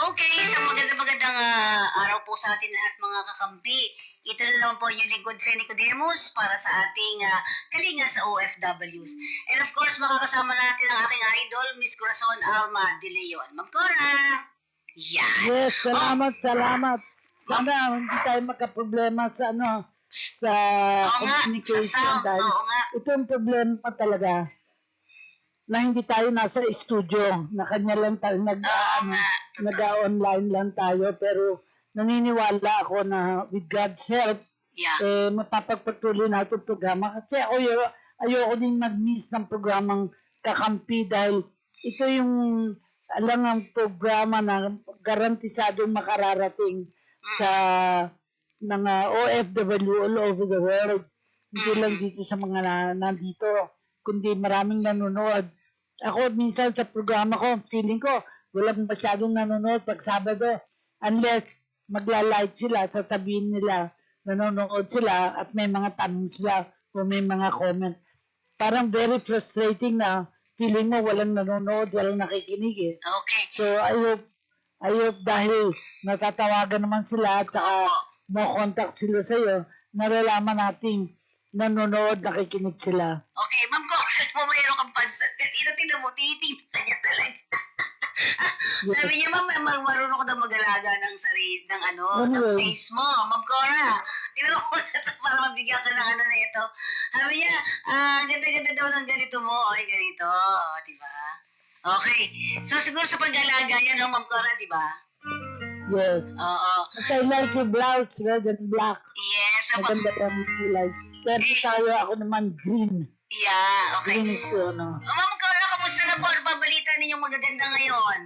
Okay, isang magandang araw po sa atin lahat mga kakampi. Ito na naman po yung lingkod sa Nicodemus para sa ating kalinga sa OFWs. And of course, makakasama natin ang aking idol, Miss Corazon Alma de Leon. Ma'am Cora! Yan! Yes, salamat. Ma'am, Sana hindi tayo makaproblema sa sa oo nga, sa communication sounds, dahil oo nga. ito ang problema talaga na hindi tayo nasa studio, na kanya lang tayo Oo nga. nag-online lang tayo, pero naniniwala ako na with God's help, Yeah. mapapagpatuloy natin ang programa. Kasi ayoko din mag-miss ng programang Kakampi dahil ito yung alang ang programa na garantisadong makararating sa mga OFW all over the world. Hindi lang dito sa mga nandito, kundi maraming nanonood. Ako minsan sa programa ko, feeling ko, walang masyadong nanonood pag Sabado. Unless magla-light sila, sasabihin nila, nanonood sila at may mga tanong sila o may mga comment. Parang very frustrating na feeling mo walang nanonood, walang nakikinig eh. Okay. So I hope dahil natatawagan naman sila at saka mo-contact sila sa'yo, nalalaman natin nanonood, nakikinig sila. Okay, Ma'am Cora, mo mayroon kang pansan. Tingnan mo, tinitingnan niya talaga. Sabi niya, ma'am, marunong ko daw mag-alaga ng sarili, ng ng face mo. Ma'am Cora, tingnan mo na ito para mabigyan ka ng na ito. Sabi niya, ganda-ganda daw ng ganito mo. Ay, ganito. Diba? Okay. So, siguro sa pag-alaga yan, no, Ma'am Cora, diba? Yes. Oo. But I like your blouse, red and black. Yes. Maganda yung kulay. Pero tayo, ako naman green. Yeah, okay. Green ito, ano. Ma'am Cora, kamusta na po? Ano ba balita ninyong magaganda ngayon?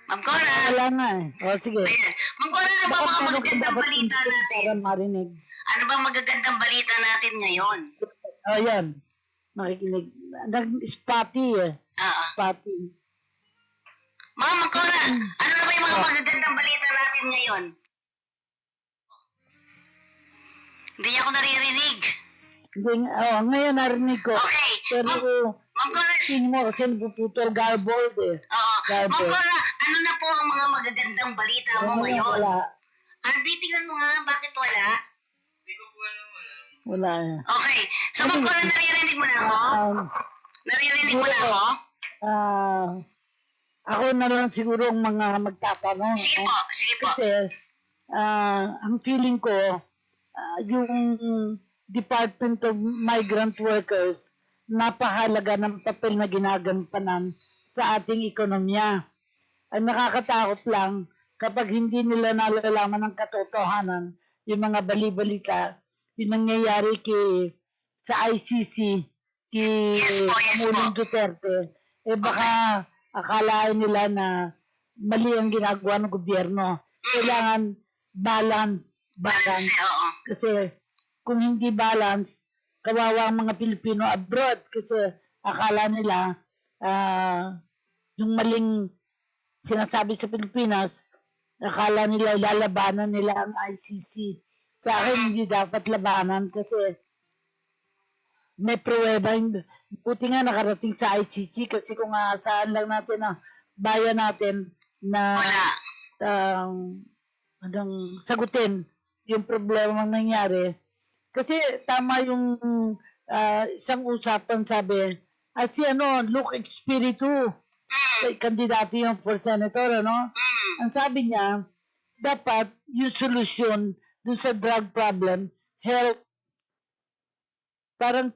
Ma'am Cora? Wala nga eh. O, sige. Ayan. Ma'am Cora, ano ba mga magagandang balita natin? Para marinig. Ano ba magagandang balita natin ngayon? O, yan. Makikinig. Nag-spotty eh. Spotty. Ma'am Cora, ano na ba yung mga magagandang balita natin ngayon? Hindi niya ako naririnig. Ngayon narinig ko. Okay. Pero, Ma'am Cora, tingin mo kasi napuputol garbled eh. oo. Ma'am Garbled. Cora, ano na po ang mga magagandang balita mo ngayon? Wala. Tingnan mo nga, bakit wala? Wala eh. Okay. So, Ma'am Cora, naririnig mo na ako? Naririnig mo na ako? Ako na lang siguro ang mga magtatanong. Sige po, sige po. Kasi, ang feeling ko, yung Department of Migrant Workers, napahalaga ng papel na ginagampanan sa ating ekonomiya. Ang nakakatakot lang kapag hindi nila nalalaman ng katotohanan yung mga bali-balita, yung nangyayari sa ICC, kay Pangulong Duterte, baka akalain nila na mali ang ginagawa ng gobyerno. Kailangan balance. Kasi kung hindi balance, kawawa ang mga Pilipino abroad kasi akala nila yung maling sinasabi sa Pilipinas, akala nila ilalabanan nila ang ICC. Sa akin, hindi dapat labanan kasi may pruweba. Buti nga nakarating sa ICC kasi kung saan lang natin na bayan natin na sagutin yung problema nangyari. Kasi tama yung isang usapan sabi, si Luke Espiritu, kandidato yung for senator, ang sabi niya, dapat yung solusyon dun sa drug problem, help, parang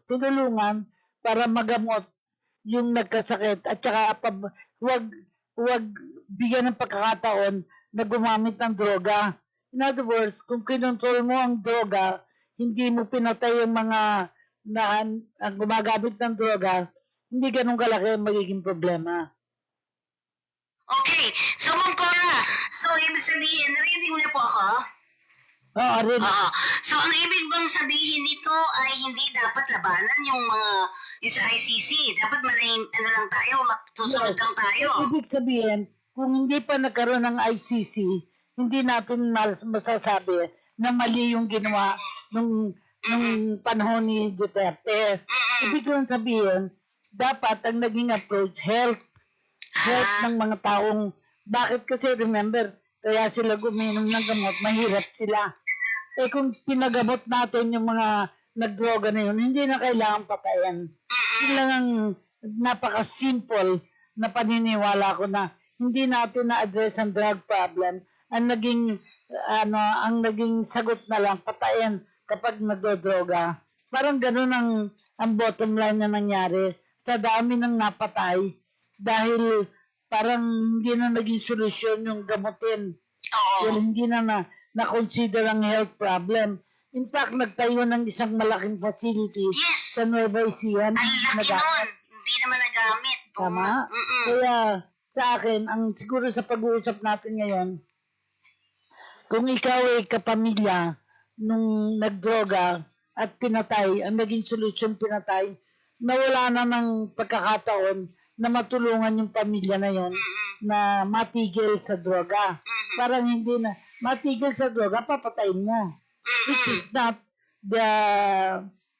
tinulungan para magamot yung nagkasakit at saka huwag bigyan ng pagkakataon na gumamit ng droga. In other words, kung kinontrol mo ang droga, hindi mo pinatay yung mga ang gumagamit ng droga, hindi ganun kalaki ang magiging problema. Okay. So, Ma'am Cora, ibig sabihin, narinig mo na po ako? Oo, rin. So, ang ibig bang sabihin nito ay hindi dapat labanan yung sa ICC. Dapat lang tayo, susunod lang tayo. Ibig sabihin, kung hindi pa nagkaroon ng ICC, hindi natin masasabi na mali yung ginawa nung panahon ni Duterte. Ibig lang sabihin, dapat ang naging approach, health ng mga taong, bakit kasi remember, kaya sila guminom ng gamot, mahirap sila. Eh kung pinagamot natin yung mga nagdroga na yun, hindi na kailangan patayan. Yun lang ang napaka-simple na paniniwala ko na hindi natin na-address ang drug problem. Ang naging sagot na lang, patayan kapag nagdodroga. Parang ganun ang bottom line na nangyari sa dami ng napatay dahil parang hindi na naging solusyon yung gamutin. Well, hindi na-consider ang health problem. In fact, nagtayo ng isang malaking facility sa Nueva Ecija. Ang laki nun. Hindi naman nagamit. Tama? Kaya sa akin, siguro sa pag-uusap natin ngayon, kung ikaw ay kapamilya nung nagdroga at pinatay, ang naging solusyon pinatay, nawala na ng pagkakataon na matulungan yung pamilya na yon na matigil sa droga. Parang hindi na, matigil sa droga, papatayin mo. Which is not the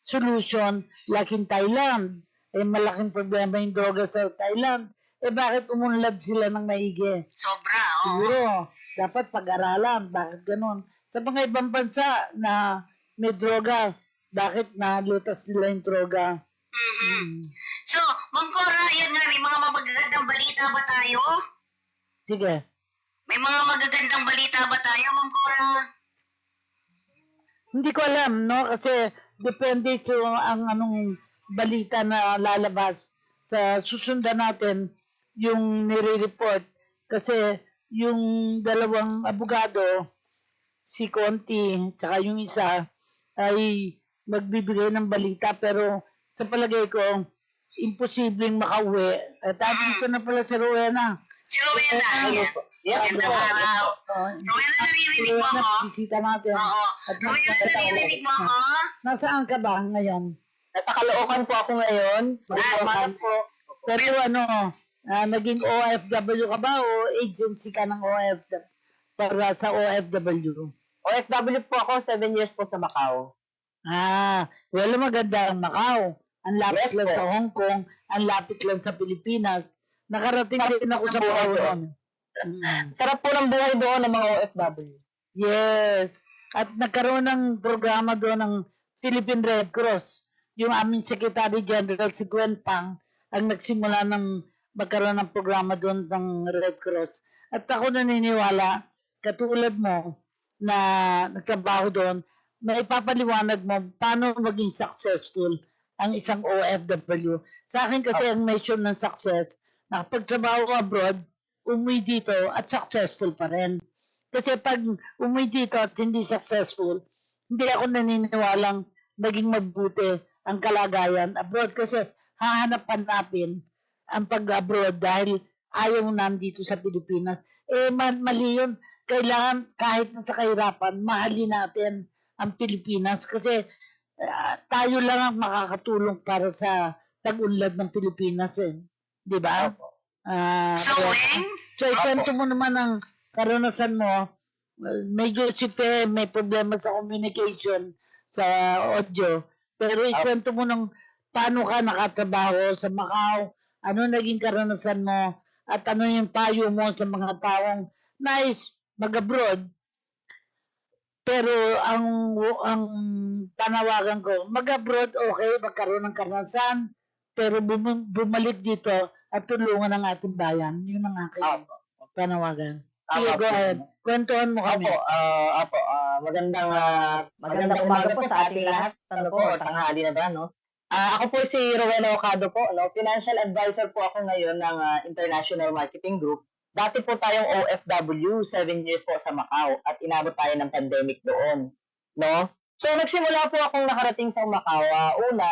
solution like in Thailand. Eh, malaking problema yung droga sa Thailand. Eh, bakit umunlad sila ng maigi? Sobra, Siguro, dapat pag-aralan. Bakit ganun? Sa mga ibang bansa na may droga, bakit nalutas nila yung droga? So, Ma'am Cora, yan nga, may mga magagandang balita ba tayo? Sige. May mga magagandang balita ba tayo, Ma'am Cora? Hindi ko alam, no? Kasi depende sa anong balita na lalabas. Sa susundan natin yung nire-report. Kasi yung dalawang abogado, si Conti, tsaka yung isa, ay magbibigay ng balita. Pero sa palagay ko, imposibleng makauwi. At ko na pala si Rowena. Si Rowena, magandang araw. Rowena, naririnig mo ako? Bisita natin. Oo. Rowena, naririnig mo ako? Nasaan ka ba ngayon? Nasa Caloocan po ako ngayon. Po. Pero naging OFW ka ba o agency ka ng OFW para sa OFW? OFW po ako, 7 years po sa Macau. Well, maganda ang Macau. Ang lapit Yes, lang po. sa Hong Kong, ang lapit lang sa Pilipinas. Nakarating din ako sa Macau noon. Sarap po ng buhay doon ng mga OFW. Yes. At nagkaroon ng programa doon ng Philippine Red Cross. Yung aming Secretary General si Gwen Pang ang nagsimula ng magkaroon ng programa doon ng Red Cross. At ako naniniwala, katulad mo, na nagtrabaho doon, na ipapaliwanag mo paano maging successful ang isang OFW. Sa akin kasi ang measure ng success, nakapagtrabaho ka abroad, umuwi dito at successful pa rin. Kasi pag umuwi dito at hindi successful, hindi ako naniniwalang naging mabuti ang kalagayan abroad kasi hahanap-hanapin ang pag-abroad dahil ayaw nandito sa Pilipinas. Eh, mali yun. Kailangan kahit na sa kahirapan, mahalin natin ang Pilipinas kasi tayo lang ang makakatulong para sa pag-unlad ng Pilipinas eh. Di ba? So, ikwento mo naman ang karanasan mo. Medyo may problema sa communication sa audio. Pero ikwento mo ng paano ka nakatrabaho sa Macau, ano naging karanasan mo, at ano yung payo mo sa mga taong nais mag-abroad. Pero ang panawagan ko, mag-abroad, okay, magkaroon ng karanasan, pero bumalik dito at tulungan ang ating bayan. Yun ang aking panawagan. Sige, go ahead. Kwentuhan mo kami. Magandang umaga po sa ating lahat. Ano po, tanghali na ba, no? Ako po si Rowena Ocado po, no? Financial advisor po ako ngayon ng International Marketing Group. Dati po tayong OFW, 7 years po sa Macau at inabot tayo ng pandemic doon, no? So, nagsimula po akong nakarating sa Macau. Una,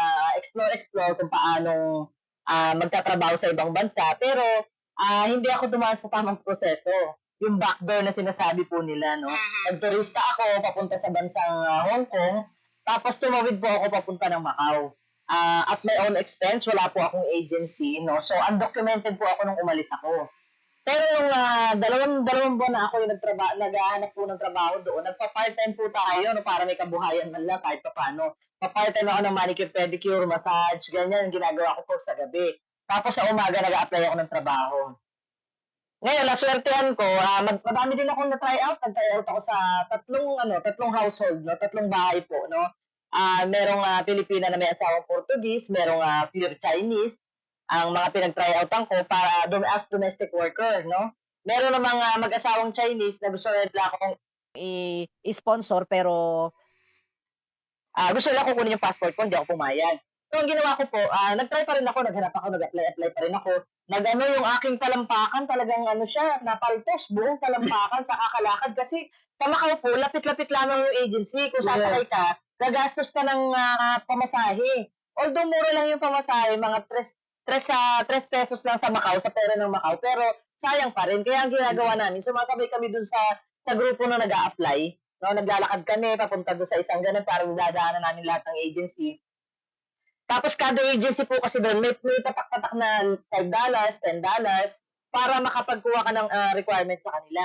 explore kung paanong magtatrabaho sa ibang bansa. Pero, hindi ako dumaan sa tamang proseso. Yung backdoor na sinasabi po nila, no? Nagturista ako papunta sa bansang Hong Kong, tapos tumawid po ako papunta ng Macau. At my own expense, wala po akong agency, no? So, undocumented po ako nung umalis ako. Pero nung dalawang buwan na ako yung naghahanap po ng trabaho doon, nagpa-part-time po tayo, no? Para may kabuhayan man lang kahit pa paano. pa-part-time ako ng manicure, pedicure, massage, ganyan, ginagawa ko po sa gabi. Tapos sa umaga, nag-a-apply ako ng trabaho. Ngayon, naswertehan ko, madami din akong na-try out. Nag-try out ako sa tatlong household, no? Tatlong bahay po, no? Merong Pilipina na may asawang Portuguese, merong pure Chinese, ang mga pinag-try outan ko para as domestic worker, no? Meron namang mag-asawang Chinese na gusto nila akong i-sponsor pero gusto nila akong kunin yung passport ko, hindi ako pumayag. So, ang ginawa ko po, nag-try pa rin ako, naghanap ako, nag-apply pa rin ako. Nag-ano yung aking talampakan, talagang siya, napaltos, buong talampakan sa kakalakad. Kasi sa Macau po, lapit-lapit lamang yung agency. Kung sasakay ka, gagastos ka ng pamasahe. Although mura lang yung pamasahe, mga 3 pesos lang sa Macau, sa pera ng Macau. Pero sayang pa rin. Kaya ang ginagawa namin, sumasabay kami dun sa grupo na nag-a-apply. No, naglalakad kami, papunta doon sa isang ganun, para dadaanan namin lahat ng agency. Tapos kada agency po kasi doon, may tatak-tatak na $5, $10 para makapagkuha ka ng requirements sa kanila.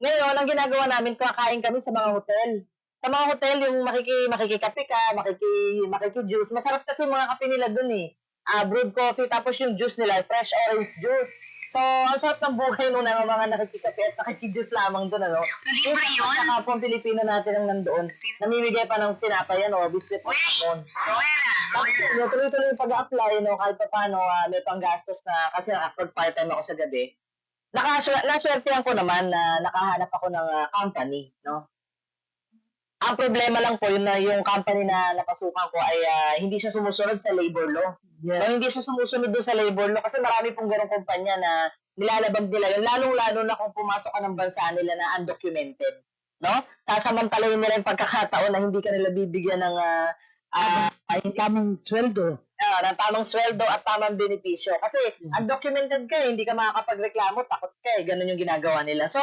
Ngayon, ang ginagawa namin, kakain kami sa mga hotel. Sa mga hotel, yung makikikape ka, makiki-juice. Masarap kasi yung mga kape nila doon eh. Brewed coffee, tapos yung juice nila, fresh orange juice. So, ang sarap ng buhay nung mga nakikikape at nakiki-juice lamang doon, ano? Libre yun? Yung kapong Pilipino natin ang nandoon, namimigay pa ng tinapay, biscuit at hamon. Royal. Tuloy-tuloy yung pag-apply, no, kahit pa paano, may panggastos na, kasi part-time ako sa gabi. Naswertehan ko naman na nakahanap ako ng company, no. Ang problema lang po, yung company na napasukan ko ay hindi siya sumusunod sa labor law. Yes. No, hindi siya sumusunod doon sa labor law kasi marami pong ganong kumpanya na nilalabag nila yun, lalong-lalo na kung pumasok ka ng bansa nila na undocumented. No? Sasamantalayin nila yung pagkakataon na hindi ka nila bibigyan ng Tamang sweldo. ng tamang sweldo at tamang benepisyo. Kasi undocumented ka, hindi ka makakapagreklamo, takot ka eh. Ganun yung ginagawa nila. So,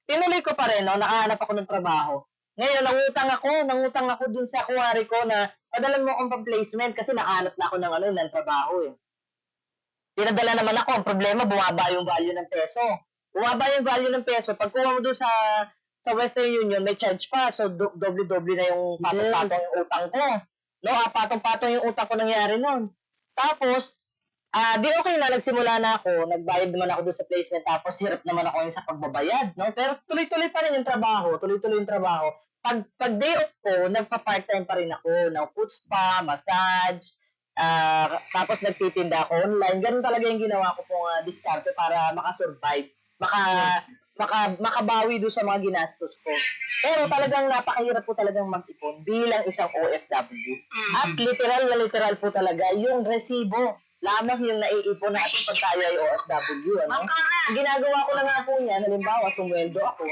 tinuloy ko pa rin, no? Nakahanap ako ng trabaho. Ngayon, nangutang ako dun sa kuwari ko na padalan mo akong pang-placement kasi nakahanap na ako ng trabaho eh. Pinadala naman ako, ang problema, bumaba yung value ng peso. Bumaba yung value ng peso. Pag kuha mo dun sa Western Union, may charge pa. So, doble-doble na yung patong-patong yung utang ko. No, patong-patong yung utang ko nangyari nun. Tapos, di okay na, nagsimula na ako, nagbayad naman ako doon sa placement, tapos hirap naman ako yung sa pagbabayad, no? Pero tuloy-tuloy pa rin yung trabaho, Pag day off ko, nagpa-part-time pa rin ako, ng food spa, massage, tapos nagtitinda ako online. Ganun talaga yung ginawa ko pong diskarte para makasurvive, makabawi doon sa mga ginastos ko. Pero talagang napakahirap po talagang mag-ipon bilang isang OFW. At literal po talaga yung resibo lamang yung naiipon natin pag tayo ay OFW. Ano? Ang ginagawa ko lang nga po niyan, halimbawa, sumweldo ako,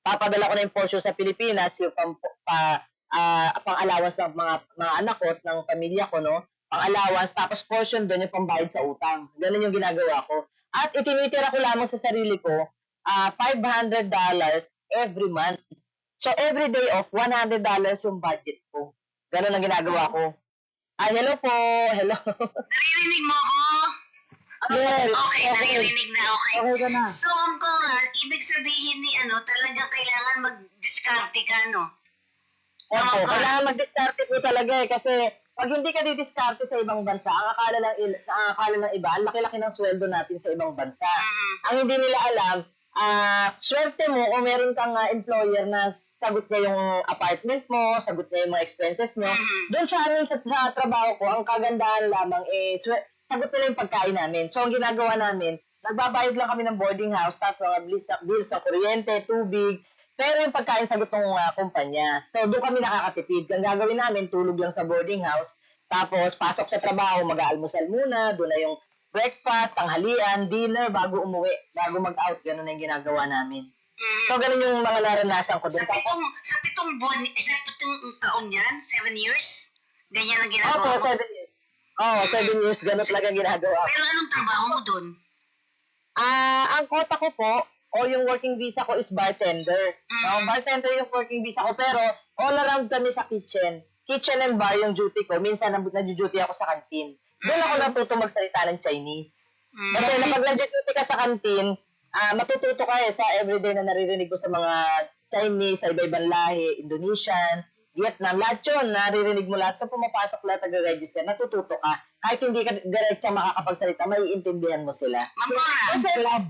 papadala ko na yung portion sa Pilipinas, yung pang-allowance ng mga anak ko at ng pamilya ko, no? Pang-allowance, tapos portion doon yung pambayad sa utang. Ganun yung ginagawa ko. At itinitira ko lamang sa sarili ko, $500 every month. So, every day off, $100 yung budget ko. Ganun ang ginagawa ko. Hello po. Hello. Naririnig mo ko? Yes. Okay, naririnig na, okay. Okay ka na. So, ko ibig sabihin ni talagang kailangan mag-diskarte ka, no? Opo, kailangan mag-diskarte po talaga eh. Kasi pag hindi ka didiskarte sa ibang bansa, ang akala ng iba, ang laki-laki ng sweldo natin sa ibang bansa. Ang hindi nila alam, swerte mo o meron kang employer na sagot niya yung apartment mo, sagot niya yung mga expenses mo. Doon sa amin sa trabaho ko, ang kagandahan lamang sagot nila yung pagkain namin. So, ang ginagawa namin, nagbabayad lang kami ng boarding house, tapos mga bills sa kuryente, tubig, pero yung pagkain sagot ng kumpanya. So, doon kami nakakatipid. Ang gagawin namin, tulog lang sa boarding house, tapos pasok sa trabaho, mag-aalmusal muna, doon na yung breakfast, tanghalian, dinner, bago umuwi, bago mag-out, gano'n na yung ginagawa namin. So, ganun yung mga naranasan ko doon. Sa pitong buwan, sa pitong taon yan, 7 years, ganyan ang ginagawa Opo, mo? 7 years. 7 years, ganun talaga ginagawa. Pero anong trabaho mo doon? Ang kota ko po, o yung working visa ko is bartender. Bartender yung working visa ko, pero all around kami sa kitchen. Kitchen and bar yung duty ko. Minsan, nag-duty ako sa canteen. Doon ako natuto magsalita ng Chinese. Kasi kapag nag-duty ka sa canteen, matututo ka sa everyday na naririnig ko sa mga Chinese, sa iba-ibang lahi, Indonesian, Vietnam, lahat yun, naririnig mo lahat. So, pumapasok lahat, nag-register, natututo ka. Kahit hindi ka diretso makakapagsalita, maiintindihan mo sila. Ma'am Cora,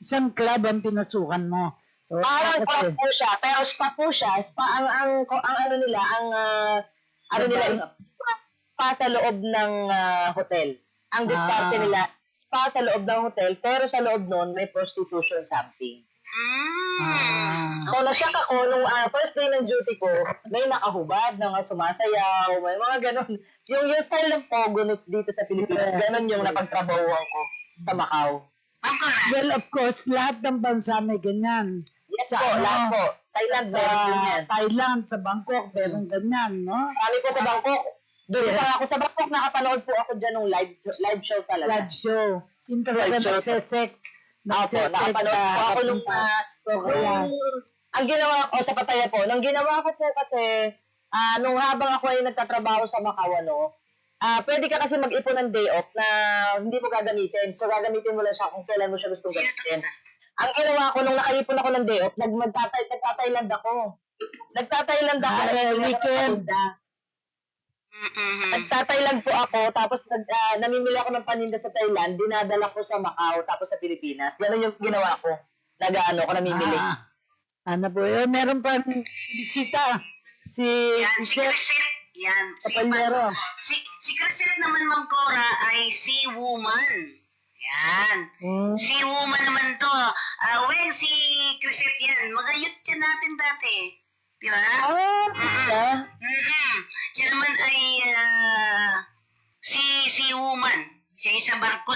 Isang club ang pinasukan mo. O, Parang kasi, club po siya, pero spa po siya. Spa, ang ano nila, ano nila, spa sa loob ng hotel. Ang diskarte Ah. nila, spa sa loob ng hotel, pero sa loob nun, may prostitution something. So, nasyak ako, nung first day ng duty ko, may nakahubad na nga sumasayaw, may mga ganun. Yung style ng pogonit dito sa Pilipinas, ganun yung napagtrabahuan ko sa Macau. Ma'am Cora, well, of course, lahat ng bansa may ganyan. Yes Sa po, ano? lahat po. Thailand, Sa meron din yan. Thailand, sa Bangkok, meron ganyan, no? Kami po sa Bangkok. Doon isa ako sa Bangkok, nakapanood po ako dyan ng live show talaga. Live show. Yung talaga Live show. nagsesek. Opo, nakapanood po ako nung kaya, ang ginawa ko sa Pattaya po, nung ginawa ko po kasi, nung habang ako ay nagtatrabaho sa Macau, pwede ka kasi mag-ipon ng day off na hindi mo gagamitin. So, gagamitin mo lang siya kung kailan mo siya gustong sino to gamitin. isa? Ang ginawa ko, nung nakaipon ako ng day off, nagtatayland ako. Nagtatayland ako. weekend. Nagtatayland po ako, tapos namimili ako ng paninda sa Thailand, dinadala ko sa Macau, tapos sa Pilipinas. Ganun yung ginawa ko. Nag-ano ko, namimili. Ano po yun? Meron pa bisita. Si Yan, si Chef Crisette. Yan, Kapalero. si Crisette naman, Ma'am Cora, ay si woman. Yan. Si woman naman to. When si Crisette yan, magayot yan natin dati. Di ba? Siya naman ay si woman. Siya ay sa barko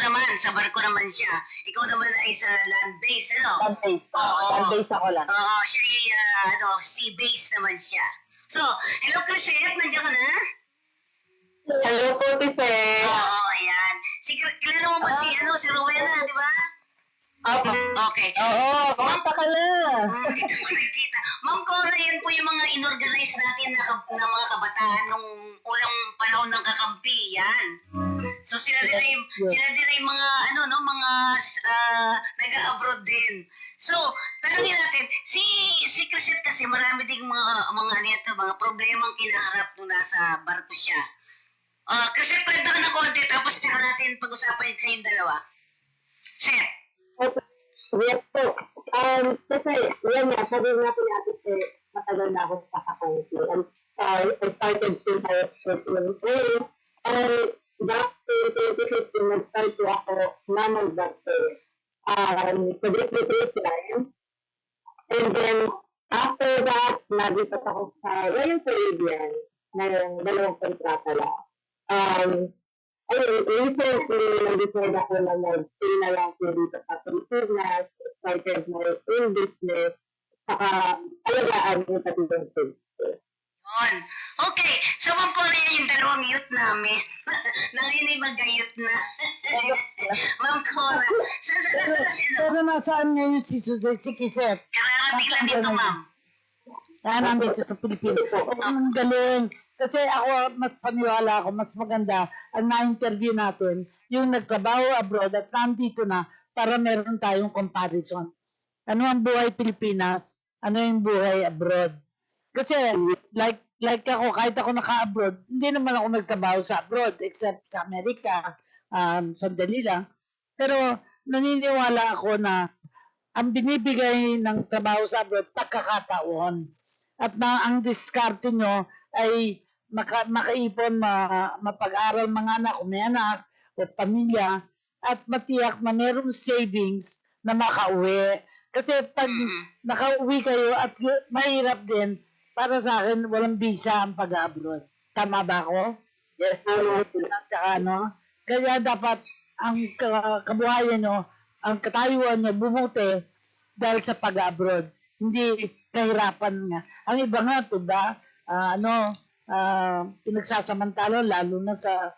naman siya. Ikaw naman ay sa land base, ano? Land base. Oo. Land base ako lang. Oo, siya ay sea base naman siya. So, hello Crisette, nandiyan ka na? Hello po, Tife. Oo, ayan. Kilala mo ba si Rowena, di ba? Okay. Oo, kumanta ka na. Dito mo nakita. Ma'am Cora, yan po yung mga inorganize natin na mga kabataan nung unang panahon ng kakampi, yan. So sila din ay mga mga nag-abroad din. So, tanongin natin, si Crisette kasi marami ding mga problemang kinaharap nung nasa barko siya. Crisette, kwenta ka ng konti, tapos saka natin pag-usapan kayong dalawa. Seth. Yes po. Kasi, yan nga, sabi nga po natin matagal na ako sa kakampi. I started since I was 13. Back to 2015, nag-start po ako na mag-doctor. Sa British line. And then, after that, nagipat ako sa Royal Caribbean na yung 2 kontrata lang. Recently, nag-decide ako na mag-stay na lang po dito sa Pilipinas, started my own business, saka alagaan yung pati ng kids. Yun. Okay. So, Ma'am Cora, yan yung dalawang youth namin. Na ngayon ay mag-youth na. Ma'am Cora. Saan si ano? Pero nasaan ngayon si Kiset? Kararating lang dito, Ma'am. Nandito sa Pilipinas. Ang galing. Kasi ako, mas paniwala ako, mas maganda ang na-interview natin, yung nagtrabaho abroad at nandito na para meron tayong comparison. Ano ang buhay Pilipinas? Ano yung buhay abroad? Kasi, like ako, kahit ako naka-abroad, hindi naman ako nagtrabaho sa abroad, except sa Amerika, sandali lang. Pero, naniniwala ako na ang binibigay ng trabaho sa abroad, pagkakataon. At na ang diskarte nyo ay makaipon, mapag-aral mga anak, o may anak, o pamilya, at matiyak na merong savings na makauwi. Kasi pag nakauwi kayo at mahirap din, para sa akin, walang visa ang pag-abroad. Tama ba ako? Yes, Kaya dapat ang kabuhayan nyo, ang katayuan nyo, bumuti dahil sa pag-abroad. Hindi kahirapan nga. Ang iba nga, diba, pinagsasamantalo, lalo na sa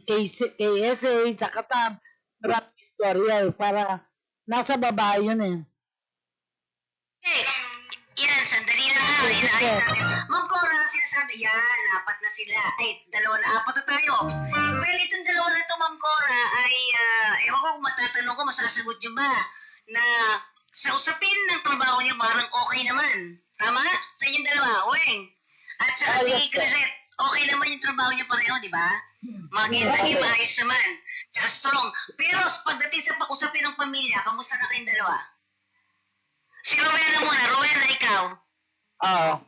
KSA, sa Qatar, maraming istorya para nasa baba yun eh. Okay. Yan, sandali lang ha. Inaayos natin. Ma'am Cora, sinasabi, yan, 4 na sila. Ay, 2 na, 4 na tayo. Well, itong 2 na ito, Ma'am Cora, ay, ewan ko kung matatanong ko, masasagot nyo ba, na sa usapin ng trabaho niya, parang okay naman. Tama? Sa inyong dalawa, Weng. At saka si Yes, po. Crisette, okay naman yung trabaho niya pareho, di ba? Maging maayos naman. Tsaka strong. Pero pagdating sa pag-usapin ng pamilya, kamusta na kayong dalawa? Si Rowena muna. Rowena, ikaw. Oo.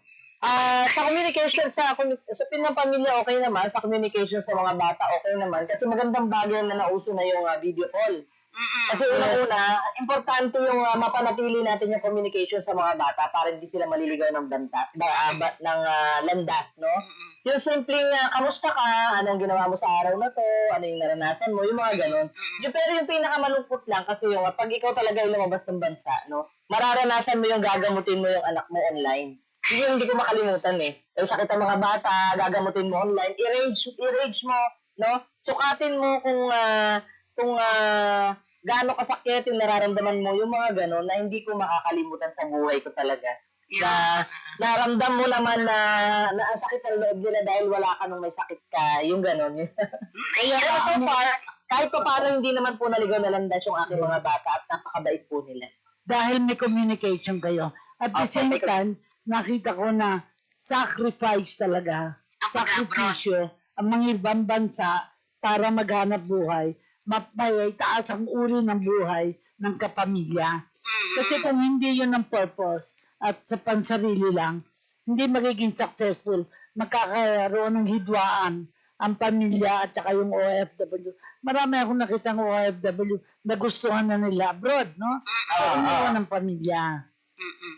Sa communication, sa pamilya, okay naman. Sa communication sa mga bata, okay naman. Kasi magandang bagay na nauso na yung video call. Mm-mm. Kasi unang-una, importante yung mapanatili natin yung communication sa mga bata para hindi sila maliligaw ng landas, no? Mm-mm. Yung simpleng, kamusta ka? Anong ginawa mo sa araw na to? Ano yung naranasan mo? Yung mga ganun. Pero yung pinakamalungkot lang kasi yung pag ikaw talaga yung lumabas ng bansa, no? Mararanasan mo yung gagamutin mo yung anak mo online. Yun yung hindi ko makalimutan eh. Yung sakit ng mga bata, gagamutin mo online, i-rage mo, no? Sukatin mo kung gaano kasakit yung nararamdaman mo, yung mga ganon na hindi ko makakalimutan sa buhay ko talaga. Yeah. Naramdam mo naman na ang sakit ng loob nila dahil wala ka nung may sakit ka, yung ganon. Kaya so far, kahit pa paano hindi naman po naligaw na landas yung aking mga bata at napakabait po nila. Dahil may communication kayo. At the same time, nakita ko na sacrifice talaga, sakripisyo ang mga ibang bansa para maghanap buhay, taas ang uri ng buhay ng kapamilya. Kasi kung hindi yun ang purpose at sa pansarili lang, hindi magiging successful, magkakaroon ng hidwaan ang pamilya at saka yung OFW. Marami akong nakitang OFW na gustuhan na nila abroad, no? Iniwan ng pamilya.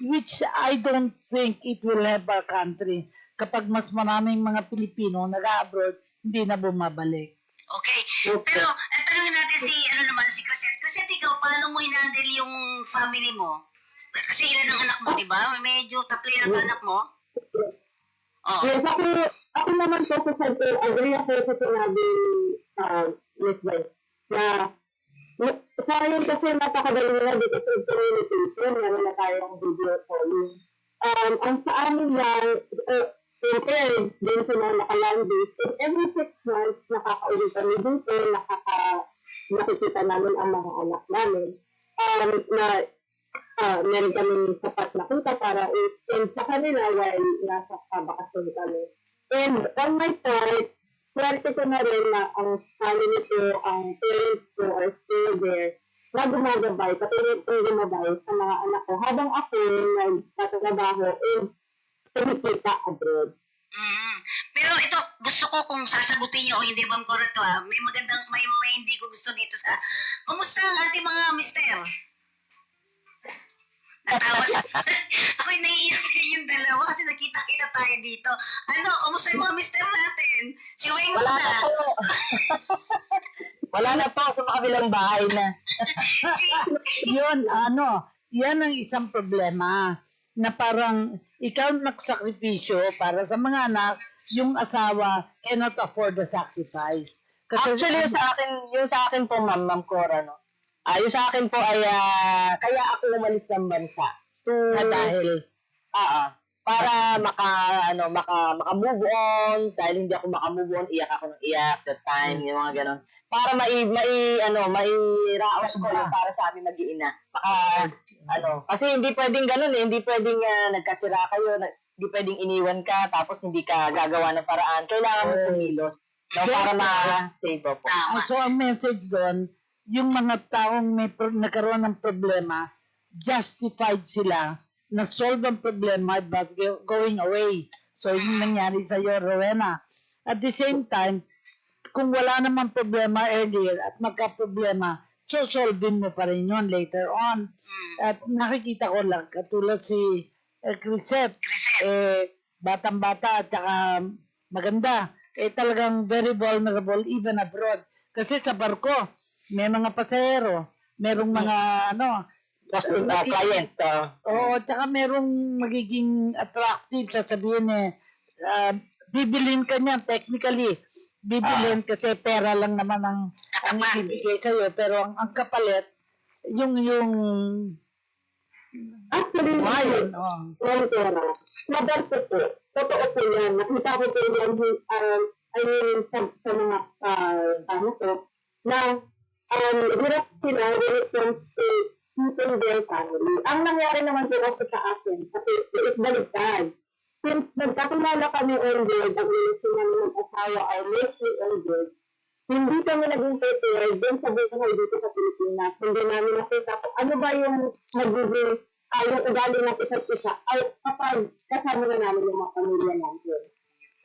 Which I don't think it will help our country kapag mas maraming mga Pilipino nag-abroad, hindi na bumabalik. Okay. Pero, tanongin natin si Crisette. Crisette, ikaw, paano mo hinandle yung family mo? Kasi ilan ang anak mo, di ba? Medyo 3 ang anak mo. Oo. Yes, ako naman po sa center, agree ako sa sinabi Miss Vice, na sa ngayon kasi napakadali na dito sa communication, meron na tayong video calling. Ang sa amin lang, compared din sa mga nakalandis, every 6 months nakakaulit kami dito, nakikita namin ang mga anak namin. Meron kami sapat na kita para i-spend sa kanila while nasa bakasyon kami. And on my part, swerte ko na rin na ang family ko, ang parents ko are still there na gumagabay, katulad kong gumabay sa mga anak ko habang ako nagtatrabaho and kumikita abroad. Pero ito, gusto ko kung sasagutin niyo o hindi, Ma'am Cora, to may hindi ko gusto dito sa, kumusta ang ating mga mister? Natawa siya. Ako'y naiiyak sa inyong dalawa kasi nakita-kita tayo dito. Kumusta yung mga mister natin? Si Weng Wala muna. na po. Wala na po sa kabilang bahay na. Yun, yan ang isang problema na parang ikaw nagsakripisyo para sa mga anak, yung asawa cannot afford the sacrifice. Kasi Actually, yung sa akin po, Ma'am Cora, no? Yung sa akin po ay, kaya ako umalis ng bansa. dahil Para maka-move on, dahil hindi ako maka-move on, iyak ako ng iyak that time, yung mga ganon. Para mairaos ko yung para sa amin mag-iina. Kasi hindi pwedeng ganon hindi pwedeng nagkasira kayo, hindi pwedeng iniwan ka, tapos hindi ka gagawa ng paraan. Kailangan mo kumilos, no, para ma-save po. So ang message doon, yung mga taong nagkaroon ng problema, justified sila na solve ang problema by going away. So yung nangyari sa iyo, Rowena. At the same time, kung wala namang problema earlier at magka-problema, so solvein mo pa rin yun later on. At nakikita ko lang, katulad si Crisette, batang-bata at saka maganda, talagang very vulnerable even abroad. Kasi sa barko, may mga pasahero, merong mga Client. Oo, tsaka merong magiging attractive, sasabihin bibilin ka niya technically. Bibilin kasi pera lang naman ang ibibigay sa'yo. Pero ang kapalit, yung Actually, yun, Ma'am Cora, sa barko po, totoo po yan. Nakita ko po yan, sa mga tama ko, na hirap sila when it comes to keeping their family. Ang nangyari naman po kasi sa akin, kasi is baligtad. Since nagkakilala kami on board, ang relasyon namin mag-asawa ay mostly on board, hindi kami naging prepared din sa buhay dito sa Pilipinas. Hindi namin nakita kung ano ba yung magiging yung ugali ng isa't isa ay kapag kasama na namin yung mga pamilya namin.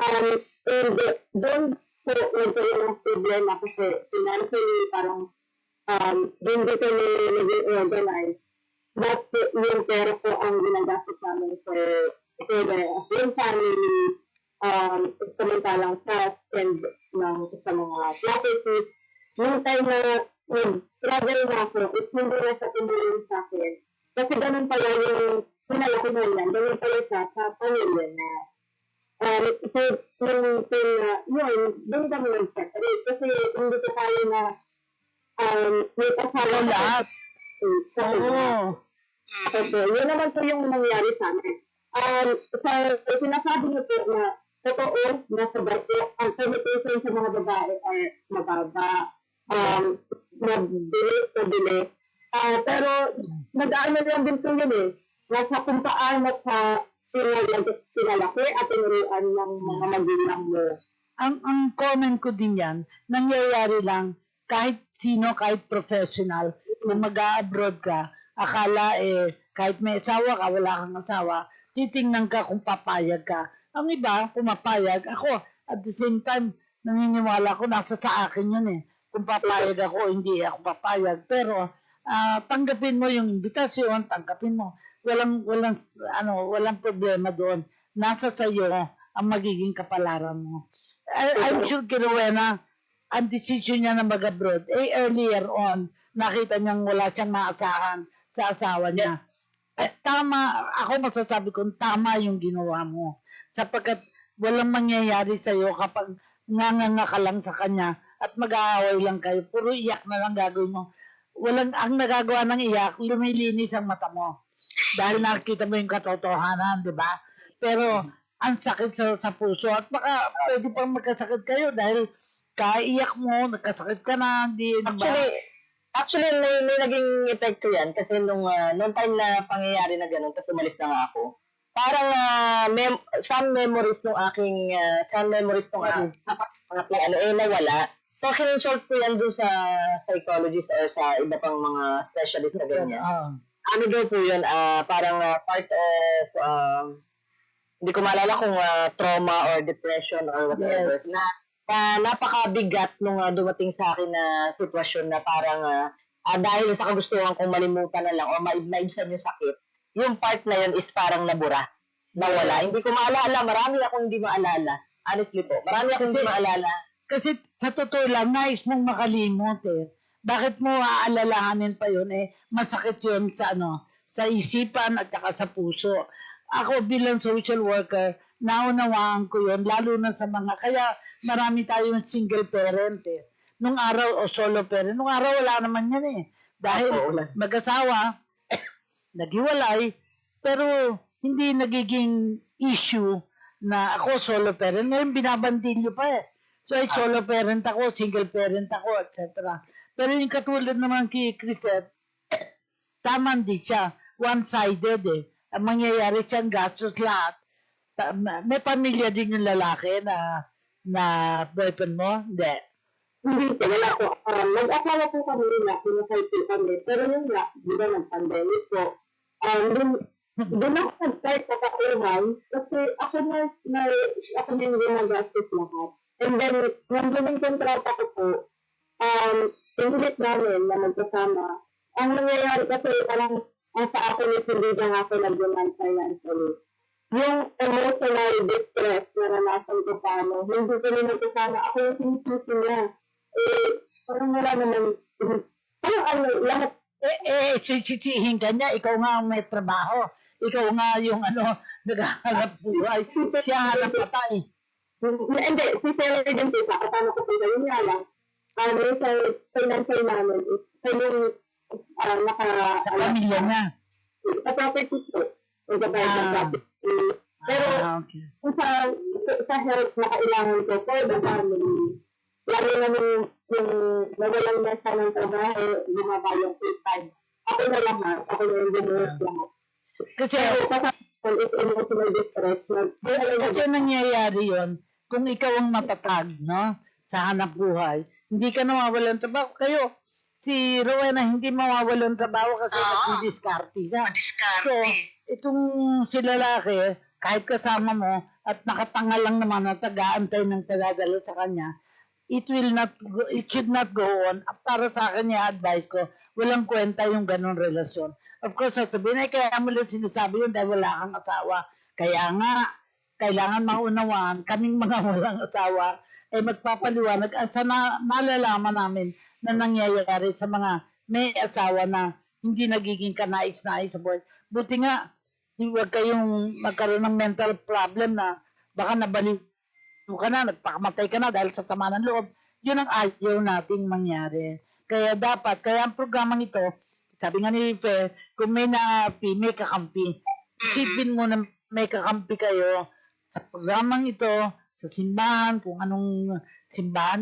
And doon po nagkaroon ng problema kasi financially parang hindi kami naging organized. But yung pera po ang ginagastos namin for the family, samantalang sa spend sa mga properties. Nung time na nag-travel na ako, it's hindi na sa tumulong sa akin. Kasi ganun pala yung pinalaki mo yan, ganun pala sa pamilya na. So, nung time na, yun, doon kami nag-separate. Kasi hindi ko tayo na may kasama Lahat. Oo. Okay, yun naman po yung nangyari sa amin. Sa sinasabi niyo po na totoo na sa bato, ang communication sa mga babae ay mababa, mabilis. Pero nag-aano lang din po yun eh. Nasa kung paano sa pinalaki at tinuruan ng mga magulang mo. Ang comment ko din yan, nangyayari lang kahit sino, kahit professional, na mag-abroad ka, akala kahit may asawa ka, wala kang asawa, titingnan ka kung papayag ka. Ang iba, pumapayag. Ako, at the same time, naniniwala ko, nasa sa akin yun eh. Kung papayag ako, hindi ako papayag. Pero, tanggapin mo yung imbitasyon, tanggapin mo. Walang problema doon. Nasa sayo ang magiging kapalaran mo. I'm sure kay Rowena, ang decision niya na mag-abroad, earlier on, nakita niyang wala siyang maasahan sa asawa niya. At tama, ako masasabi kong tama yung ginawa mo. Sapagkat walang mangyayari sa'yo kapag nganga ka lang sa kanya at mag-aaway lang kayo. Puro iyak na lang gagawin mo. Ang nagagawa ng iyak, lumilinis ang mata mo. Dahil nakikita mo yung katotohanan, di ba? Pero ang sakit sa puso at baka pwede pang magkasakit kayo dahil kaiyak mo, nagkasakit ka na, di ba? Actually, may naging epekto yan kasi nung time na pangyayari na gano'n, kasi umalis na nga ako, parang some memories ng aking mga nawala. So, kinonsult ko yan doon sa psychologist or sa iba pang mga specialist na ganyan. Ano daw po yun, parang part of, hindi ko maalala kung trauma or depression or whatever, Yes. na napakabigat nung dumating sa akin na sitwasyon na parang dahil sa kagustuhan kong malimutan na lang o maibsan yung sakit, yung part na yun is parang nawala. Yes. Hindi ko maalala, marami akong hindi maalala. Honestly po, marami akong hindi maalala. Kasi sa totoo lang, nais mong makalimot eh. Bakit mo aalalahanin pa yun eh? Masakit yun sa isipan at saka sa puso. Ako bilang social worker, naunawaan ko yun, lalo na sa kaya marami tayong single parent eh. Nung araw, o solo parent, nung araw wala naman yan eh. Dahil mag-asawa, naghiwalay, pero hindi nagiging issue na ako solo parent. Ngayon binabandilyo pa eh. So ay solo parent ako, single parent ako, etc. Pero yung katulad naman kay Chrisette, tama di siya. One-sided eh. Ang mangyayari siyang gastos lahat. May pamilya din yung lalaki na boyfriend mo? Hindi. Hindi po, wala po. Nag-asawa po kami na, pinasay po kami. Pero yun nga, di ba nag-pandemic po. Doon ako nag-start sa kakuhan kasi ako na yung ginagastos lahat. And then, nandun yung kontrata ko po, pinulit namin na magkasama. Ang nangyayari kasi parang sa akin is hindi lang ako nag-demand financially. Yung emotional distress na naranasan ko paano, hindi ko na magkasama. Ako yung sinususi niya. Parang wala naman, parang lahat. Sisihin ka niya, ikaw nga ang may trabaho. Ikaw nga yung naghahanap buhay. Siya hanap patay. Hindi, si Sarah din po sa kasama ko po kayo niya lang. Sa financial namin, sa yung Sa pamilya niya. Sa property po. Nagbabayad ng property. Pero Okay. sa health na kailangan ko for the family, lalo na yung nawalan na siya ng trabaho, bumaba yung full time. ako na lahat. Ako na yung bumuhos lahat. Kasi, Pero kasama is emotional distress. kasi nangyayari yon kung ikaw ang matatag, no? Sa hanap buhay, hindi ka nawawalan ng trabaho. Kayo, si Rowena hindi mawawalan ng trabaho kasi Oo. nagdidiskarte siya. So, Madiskarte. itong si lalaki, kahit kasama mo at nakatanga lang naman na taga-antay ng tagadala sa kanya, it should not go on. Para sa akin yung advice ko, walang kwenta yung ganong relasyon. Of course, sasabihin, kaya mo lang sinasabi yun dahil wala kang asawa. Kaya nga, kailangan maunawaan, kaming mga walang asawa, magpapaliwanag at sana nalalaman namin na nangyayari sa mga may asawa na hindi nagiging kanais-nais sa buhay. Buti nga, huwag kayong magkaroon ng mental problem na baka nabaliw ka na, nagpakamatay ka na dahil sa sama ng loob. Yun ang ayaw nating mangyari. Kaya ang programang ito, sabi nga ni Fe, kung may naapi, may kakampi. Isipin mo na may kakampi kayo sa programang ito, sa simbahan, kung anong simbahan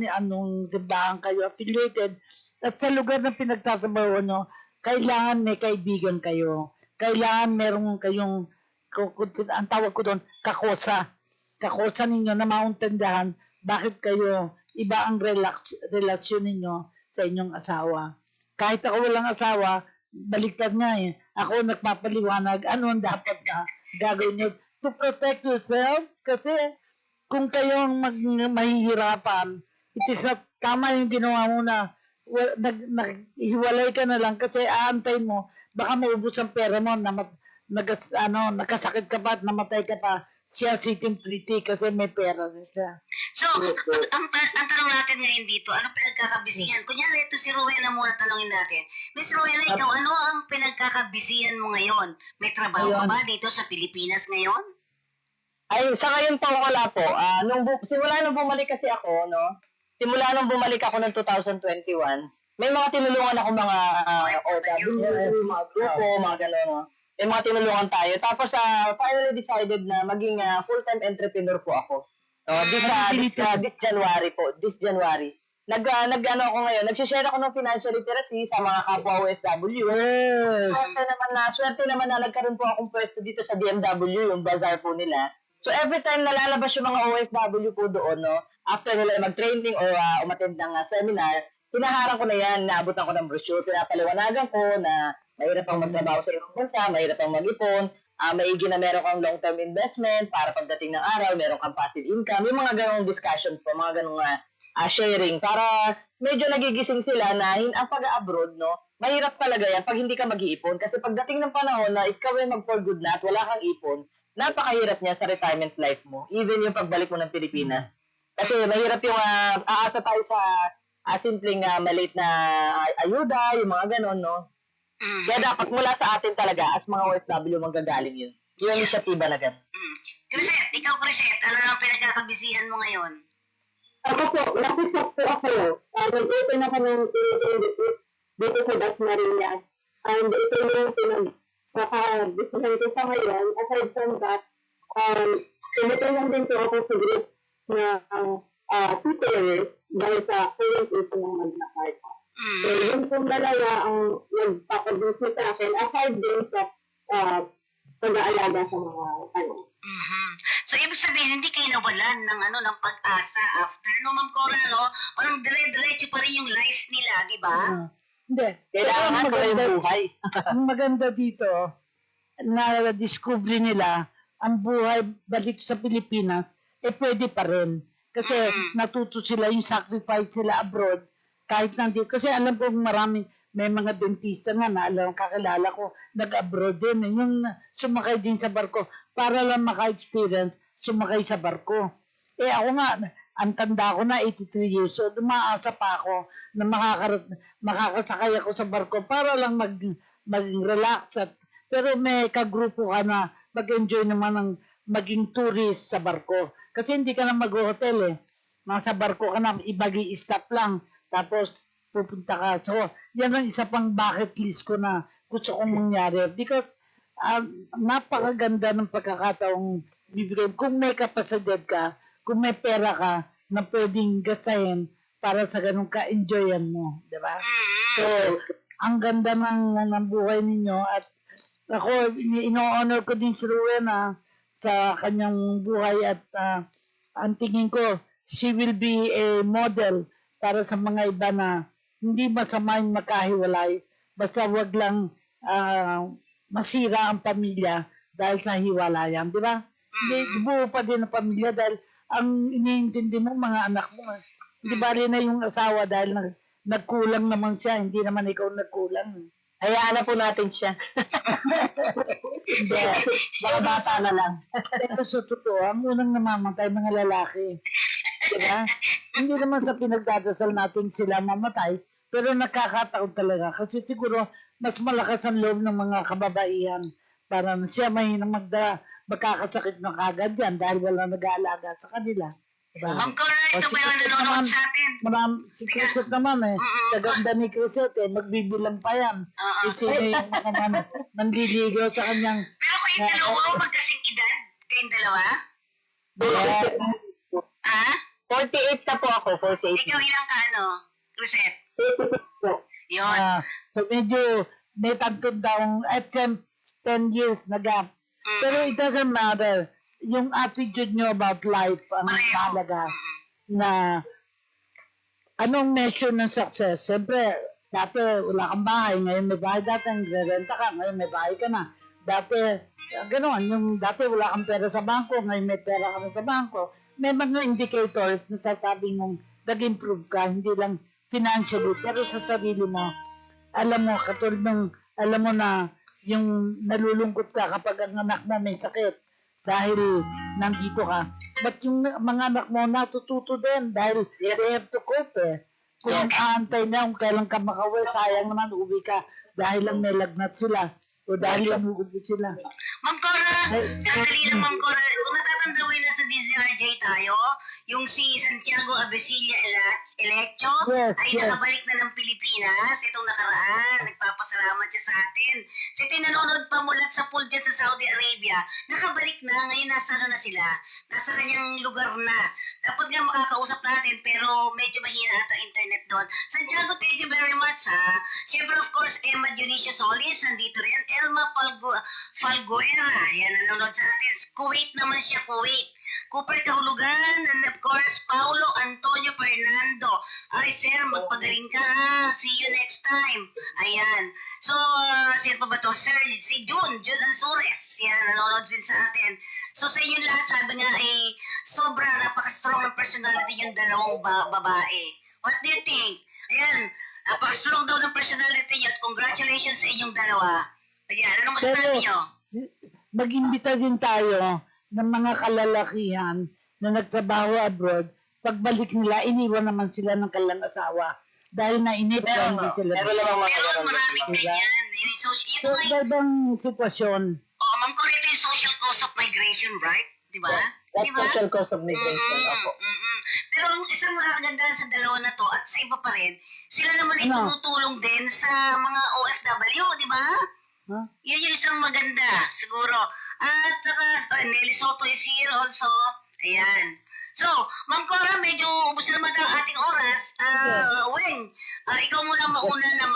kayo affiliated, at sa lugar na pinagtatrabaho nyo, kailangan may kaibigan kayo. Kailangan meron kayong, ang tawag ko doon, kakosa ninyo na mauntindahan bakit kayo iba ang relasyon ninyo sa inyong asawa. Kahit ako walang asawa, baliktad nga Ako nagpapaliwanag ano ang dapat na gagawin nyo to protect yourself kasi kung kayo ang mahihirapan, it is not tama yung ginawa mo na naghiwalay ka na lang kasi aantayin mo baka maubos ang pera mo na nagkasakit ka pa at namatay ka pa. Siya sitting pretty kasi may pera na siya. So, ang tanong natin ngayon dito, ano pinagkakabisihan? Kunyari, ito si Rowena muna tanongin natin. Miss Rowena, ikaw, ano ang pinagkakabisihan mo ngayon? May trabaho ka ba dito sa Pilipinas ngayon? Ay, sa ngayon po wala po. Simula nung bumalik kasi ako, no? Simula nung bumalik ako ng 2021, may mga tinulungan ako mga OFW, mga grupo, mga gano'n, no? May mga tinulungan tayo. Tapos, finally decided na maging full-time entrepreneur po ako. No? This January po. This January. Nag-ano ako ngayon, nagsishare ako ng financial literacy sa mga kapwa OFW. Swerte naman na nagkaroon po akong pwesto dito sa DMW, yung bazaar po nila. So, every time nalalabas yung mga OFW po doon, no, after nila mag-training or umattend ng seminar, hinaharang ko na yan, naabutan ko ng brochure, pinapaliwanagan ko na mahirap pang magtrabaho sa ibang bansa, mahirap pang mag-ipon, maigi na meron kang long-term investment para pagdating ng araw, meron kang passive income, yung mga ganong discussions po, mga ganong sharing, para medyo nagigising sila na ang pag-abroad, no, mahirap talaga yan pag hindi ka mag-iipon. Kasi pagdating ng panahon na ikaw ay mag-for good na at wala kang ipon, napakahirap niya sa retirement life mo, even yung pagbalik mo ng Pilipinas. Kasi mahirap yung aasa tayo sa simpleng maliit na ayuda, yung mga ganon, no? Kaya dapat mula sa atin talaga, as mga OFW, manggagaling yun. Yung initiative na gano'n. Crisette, ano lang pinagkakabisihan mo ngayon? Ako po, nakisok po ako. Nag-open ako ng dito sa Dasmariñas. And ito yung pinag-kakabisihan ko sa ngayon. Aside from that, tinutulong din po ako sa group na tutorers dahil sa current issue ng Magna Carta. So, yun pong dalawa ang nagpapabisi sa akin aside din sa pag-aalaga sa mga So, ibig sabihin, hindi kayo nawalan ng pag-asa after, no, Ma'am Cora, no? Parang dire-diretso pa rin yung life nila, di ba? Hindi. Kailangan ko yung buhay. Ang maganda dito, na discovery nila, ang buhay balik sa Pilipinas, pwede pa rin. Kasi natuto sila yung sacrifice sila abroad, kahit nandito. Kasi alam ko may mga dentista nga na kakilala ko, nag-abroad din. Yung sumakay din sa barko, para lang maka-experience, sumakay sa barko. Ako nga, ang tanda ko na, 83 years old, umaasa pa ako na makakasakay ako sa barko para lang mag-relax. Pero may kagrupo ka na mag-enjoy naman ng maging tourist sa barko. Kasi hindi ka na mag-hotel Nasa barko ka na, ibagi-stop lang. Tapos, pupunta ka. So, yan ang isa pang bucket list ko na gusto kong mangyari. Because, napakaganda ng pagkakataong bibigay. Kung may kapasidad ka, kung may pera ka, na pwedeng gastahin para sa ganun ka-enjoyan mo. Diba? So, ang ganda ng buhay ninyo at ako, ino-honor ko din si Rowena sa kanyang buhay at ang tingin ko, she will be a model para sa mga iba na hindi masama yung makahiwalay. Basta wag lang masira ang pamilya dahil sa hiwalayan, di ba? Hindi, buo pa din ang pamilya dahil ang iniintindi mo, mga anak mo. Hindi ba rin na yung asawa dahil nagkulang naman siya, hindi naman ikaw nagkulang. Hayaan na po natin siya. Hindi. Baka bata na lang. Pero sa totoo, ang unang namamatay mga lalaki. Diba? Hindi naman sa pinagdadasal natin sila mamatay, pero nakakataon talaga. Kasi siguro, mas malakas ang loob ng mga kababaihan para siya mahinang magkakasakit na kagad yan dahil wala nag-aalaga sa kanila. Diba? Ma'am Cora, ito ba yung nanonood sa atin? Si Crisette naman kaganda ni Crisette magbibilang pa yan. Sino yung mga nanliligaw sa kanyang... Pero kayong dalawa, magkasing edad? Kayong dalawa? Ha? 48 na po ako, 48. Ikaw ilang ka, Crisette? Yun. So medyo may tagtod daw at 10 years na gap. Pero it doesn't matter. Yung attitude nyo about life ang mahalaga na anong measure ng success. Siyempre, dati wala kang bahay, ngayon may bahay. Dati nagre-renta ka, ngayon may bahay ka na. Dati, gano'n, yung dati wala kang pera sa bangko, ngayon may pera ka na sa bangko. May mga indicators na sasabing mong nag-improve ka, hindi lang financially, pero sa sarili mo, alam mo, katulad ng, alam mo na yung nalulungkot ka kapag ang anak mo may sakit dahil nandito ka. But yung mga anak mo natututo din dahil they have to cope Kung aantay na kung kailan ka makawal, sayang naman uwi ka dahil lang may lagnat sila o dahil umuubo sila. Ma'am Cora, sandali lang Ma'am Cora. Kung natatandawin na sa DZRJ tayo, yung si Santiago Abasilla Eleccho ay nakabalik na ng Pilipinas itong nakaraan. Nagpapasalamat siya sa atin. Sa ito'y nanonood pa mulat sa pool dyan sa Saudi Arabia. Nakabalik na, ngayon nasa na sila? Nasa kanyang lugar na. Dapat nga makakausap natin pero medyo mahina ata internet doon. Santiago, thank you very much ha. Siyempre of course, Emma Dionisio Solis, nandito rin. Elma Falguera, yan nanonood sa atin. Kuwait naman siya, Kuwait. Cooper Kahulugan, and of course, Paulo Antonio Fernando. Ay, sir, magpagaling ka ha. See you next time. Ayan. So, sino pa ba to? Sir, si June Ansures. Yan, nanonood din sa atin. So, sa inyo lahat, sabi nga, sobra napaka-strong ng personality yung dalawang babae. What do you think? Ayan, napaka-strong daw ng personality nyo at congratulations sa inyong dalawa. Ayan, ano masasabi nyo? Mag-imbita din tayo ng mga kalalakihan na nagtrabaho abroad. Pagbalik nila, iniwan naman sila ng kanilang asawa. Dahil nainip na hindi sila. Meron maraming ganyan. So, ibang sitwasyon. Oh, Ma'am Cora, ito yung social cost of migration, right? Di ba? That's social cost of migration. Pero ang isang kagandahan sa dalawa na to at sa iba pa rin, sila naman ay tumutulong din sa mga OFW, di ba? Huh? Yun yung isang maganda, siguro. At Nelly Soto is here also. Ayan. So, Ma'am Cora, medyo ubos na naman ang ating oras. Weng, ikaw muna mauna na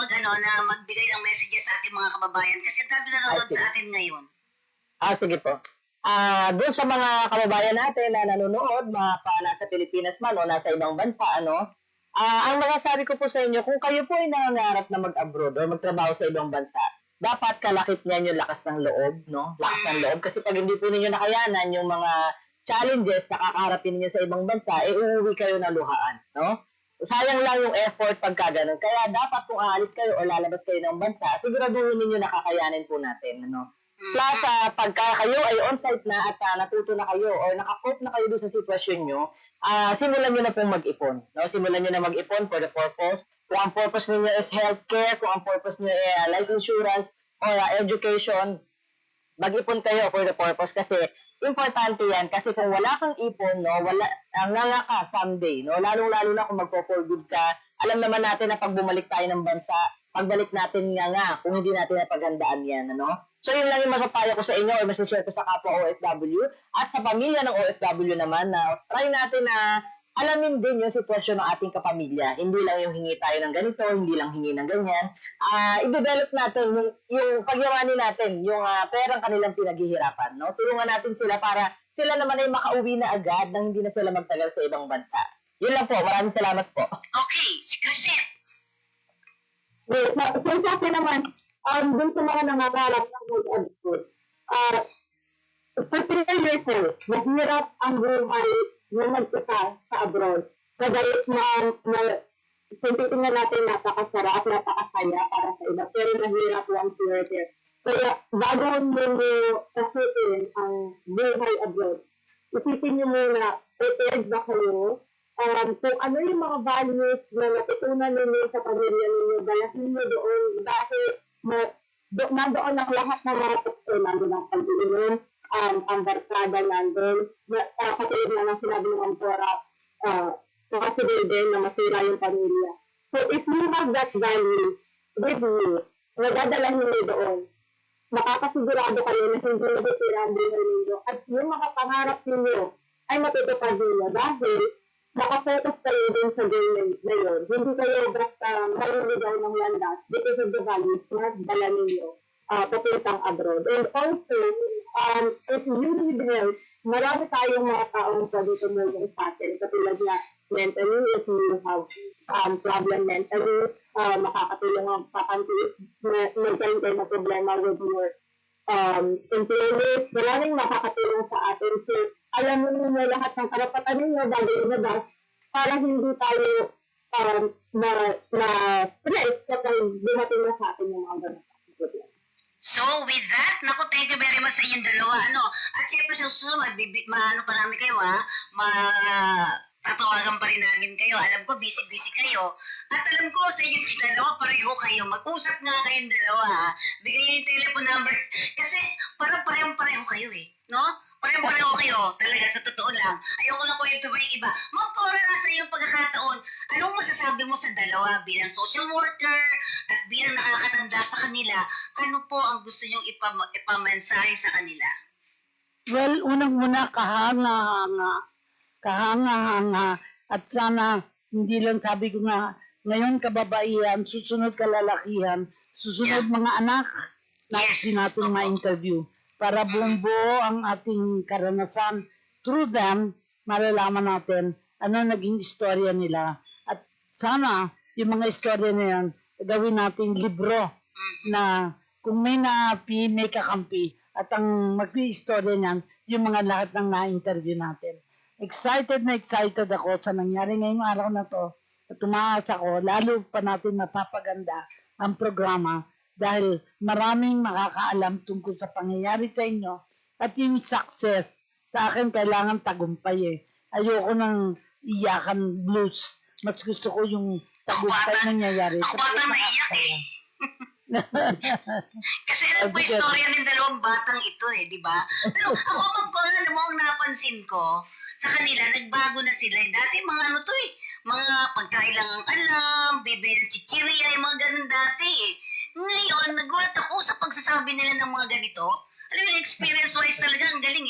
magbigay ng messages sa ating mga kababayan kasi ang dami nanonood sa atin ngayon. Sige po. Doon sa mga kababayan natin na nanonood, mga nasa Pilipinas man o nasa ibang bansa, ang masasabi ko po sa inyo, kung kayo po ay nangangarap na mag-abroad o magtrabaho sa ibang bansa, dapat kalakip niyan yung lakas ng loob, no? Lakas ng loob. Kasi pag hindi po ninyo nakayanan yung mga challenges na kakaharapin niyo sa ibang bansa, uuwi kayo na luhaan, no? Sayang lang yung effort pagka ganun. Kaya dapat kung aalis kayo o lalabas kayo ng bansa, siguraduhin ninyo nakakayanin po natin, ano? Plus, pagka kayo ay on-site na at natuto na kayo or nakakope na kayo doon sa sitwasyon nyo, simulan nyo na pong mag-ipon. No? Simulan nyo na mag-ipon for the purpose. Kung ang purpose niyo is healthcare, kung ang purpose niyo ay life insurance or education, mag-ipon kayo for the purpose kasi importante yan. Kasi kung wala kang ipon, no, nga ka someday, no? Lalong-lalo na kung magpo-for good ka, alam naman natin na pag bumalik tayo ng bansa, pagbalik natin nga kung hindi natin napaghandaan yan, ano? So, yun lang yung masapayo ko sa inyo or masashare ko sa kapwa OFW at sa pamilya ng OFW naman na try natin na alamin din yung sitwasyon ng ating kapamilya. Hindi lang yung hingi tayo ng ganito, hindi lang hingi ng ganyan. I-develop natin yung pagyamanin natin, yung perang kanilang pinaghihirapan. No? Tulungan natin sila para sila naman ay makauwi na agad nang hindi na sila magtagal sa ibang bansa. Yun lang po. Maraming salamat po. Okay, si Crisette. Wait, so sa akin naman, dun sa mga nangangarap ng mag-abroad, prepare yourself. Mahirap ang buhay na mag-isa sa abroad. Kagayat kung titingnan natin, napakasarap, napakasaya para sa iba, pero mahirap lang sure. Kaya bago mo kasutin ang buhay abroad, isipin nyo muna, prepared ba kayo? Kung ano yung mga values na natutunan ninyo sa pamilya ninyo, dalahin nyo doon dahil nandoon ang lahat ng mga tukso, nandoon ang pag-iinom, ang barkada nandun, katulad na lang sinabi ng Ampora, possible din na masira yung pamilya. So if you have that value with you, nadadalahin nyo doon, makakasigurado kayo na hindi nasisira ang buhay ninyo at yung mga pangarap ninyo ay matutupad ninyo dahil nakafocus kayo din sa goal na yun. Hindi kayo basta maliligaw ng landas because of the values na dala ninyo papuntang abroad. And also, if you need help, marami tayong mga taong pwede tumulong sa atin. Katulad na mentally, if you have problem mentally, makakatulong ang papanti na nagkaroon kayo na problema with your employers. Maraming makakatulong sa atin. So, alam mo ninyo lahat ng karapatan ninyo bago ilabas para hindi tayo na-stress kapag dumating na sa atin yung mga ganun. So, with that, naku, thank you very much sa inyong dalawa. At syempre sa susunod, maano pa namin kayo, tatawagan pa rin namin kayo. Alam ko, busy-busy kayo. At alam ko, sa inyong dalawa, pareho kayo. Mag-usap nga kayong dalawa, Bigay nyo yung telephone number. Kasi, parang pareho kayo no? Pareho kayo, talaga, sa totoo lang. Ayoko lang kwento ba yung iba. Ma'am Cora, nasa iyong pagkakataon, anong masasabi mo sa dalawa bilang social worker at bilang nakakatanda sa kanila? Ano po ang gusto nyong ipamensahe sa kanila? Well, unang-una, kahanga-hanga, at sana, hindi lang sabi ko nga, ngayon kababaihan, susunod kalalakihan, susunod mga anak, natin natin ma-interview. Para buong-buo ang ating karanasan, through them, malalaman natin ano naging istorya nila. At sana, yung mga istorya na yan, gawin natin libro na kung may naapi, may kakampi. At ang mag-istorya niyan, yung mga lahat ng na-interview natin. Excited ako sa nangyari ngayong araw na to. At tumaas ako, lalo pa natin mapapaganda ang programa dahil maraming makakaalam tungkol sa pangyayari sa inyo at yung success sa akin kailangan tagumpay Ayoko ng iyakan blues. Mas gusto ko yung tagumpay na nangyayari. Ako batang naiyak Kasi alam ko istorya ng dalawang batang ito di ba? Pero ako alam mo ang napansin ko sa kanila, nagbago na sila. Dati mga mga pagkain lang ang alam, bibili ng chichirya, yung mga ganun dati Ngayon, nagulat ako sa pagsasabi nila ng mga ganito. Alam mo, experience-wise talaga, ang galing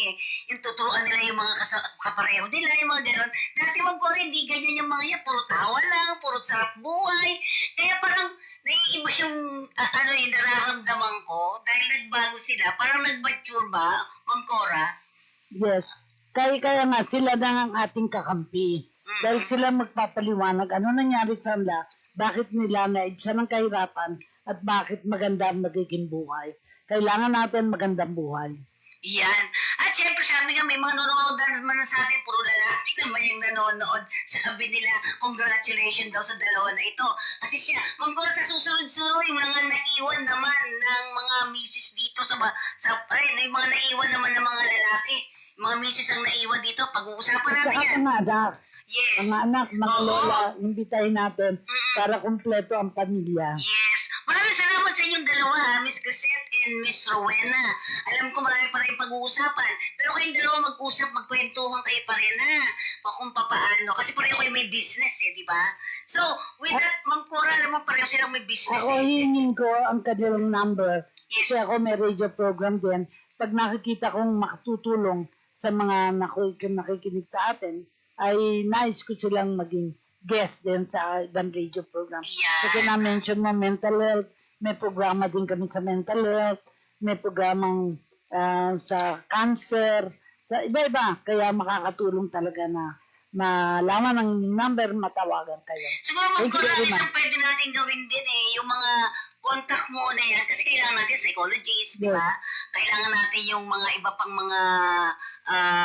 Yung tuturuan nila yung mga kapareho nila, yung mga ganon. Dati Cora, hindi ganyan yung mga yan. Puro tawa lang, puro sarap buhay. Kaya parang, naiiba yung, yung nararamdaman ko. Dahil nagbago sila. Parang nag-mature ba, Cora? Yes. Kaya nga, sila na ang ating kakampi. Dahil sila magpapaliwanag, ano nangyari sa kanila, bakit nila naibsan ng kahirapan, at bakit maganda ang magiging buhay. Kailangan natin magandang buhay. Yan. At syempre sabi nga may mga nanonood naman sa atin, puro lalaki naman yung nanonood. Sabi nila, congratulations daw sa dalawa na ito. Kasi siya, Cora, sa susunod-sunod, yung mga naiwan naman ng mga misis dito yung mga naiwan naman ng mga lalaki. Mga misis ang naiwan dito, pag-uusapan natin yan. Mga anak. Yes. Mga anak, mga lola, imbitahin natin para kumpleto ang pamilya. Yes. Maraming salamat sa inyong dalawa, Miss Crisette and Miss Rowena. Alam ko marami pa rin pag-uusapan. Pero kayong dalawa mag-usap, magkwentuhan kayo pa rin kung paano. Kasi pareho kayo may business di ba? So, with that, Cora, alam mo pareho silang may business Ako hingin ko ang kanilang number. Yes. Kasi ako may radio program din. Pag nakikita kong makatutulong sa mga nakikinig sa atin, ay nais ko silang maging guest din sa ibang radio program. Kasi Yan. na-mention mo mental health, may programa din kami sa mental health, may programang sa cancer, sa iba-iba. Kaya makakatulong talaga na malaman ang number, matawagan kayo. Siguro Thank you very isang much. pwede natin gawin din yung mga contact mo na yan. Kasi kailangan natin psychologist, di Yes. ba? Kailangan natin yung mga iba pang mga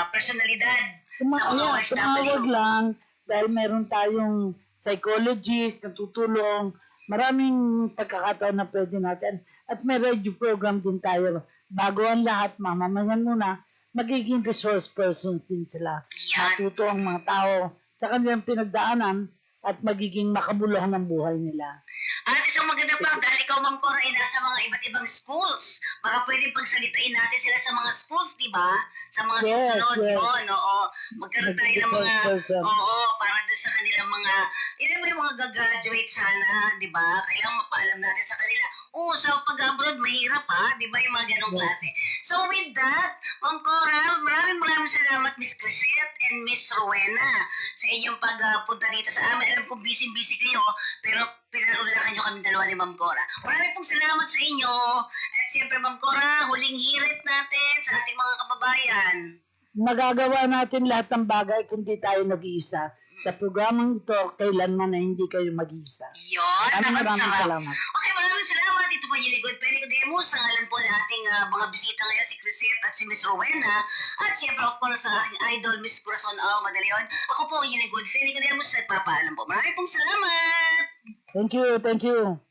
personalidad sa mga Tumawag OFW. lang dahil meron tayong psychologist, natutulong, maraming pagkakataon na pwede natin. At may radio program din tayo. Bago ang lahat, mamamayan muna, magiging resource person din sila. Yan. Matuto ang mga tao sa kanilang pinagdaanan at magiging makabuluhan ang buhay nila. At isang maganda pa, dahil ikaw, Ma'am Cora, ay nasa mga iba't ibang schools. Baka pwedeng pagsalitain natin sila sa mga schools, di ba? Sa mga Yes, susunod yes. yun, oo. Magkaroon tayo ng mga, Resource person. oo, para doon sa kanilang mga, yun mo yung mga gagraduate sana, di ba? Kailangan mapaalam natin sa kanila. Oo, sa pag-abroad, mahirap ha, di ba yung mga ganong Yes. klase. So with that, Ma'am Cora, maraming salamat, Miss Crisette and Miss Rowena, sa inyong pagpunta dito sa amin. Alam kong busy-busy kayo, pero pinarulakan nyo kami dalawa ni Ma'am Cora. Maraming pong salamat sa inyo. At siyempre, Ma'am Cora, huling hirit natin sa ating mga kababayan. Magagawa natin lahat ng bagay kung di tayo nag-iisa. Sa programang ito, kailanman na hindi kayo mag-iisa. Yun, Maraming nakasarap. salamat. Okay, maraming salamat. Ito po yung Ligod Penicodemos. Sa ngalan po ng ating mga bisita ngayon, si Crisette at si Miss Rowena. At siyempre, ako po sa aking idol, Miss Corazon Madalion. Ako po yung Ligod Penicodemos. Nagpapaalam po. Maraming pong salamat. Thank you.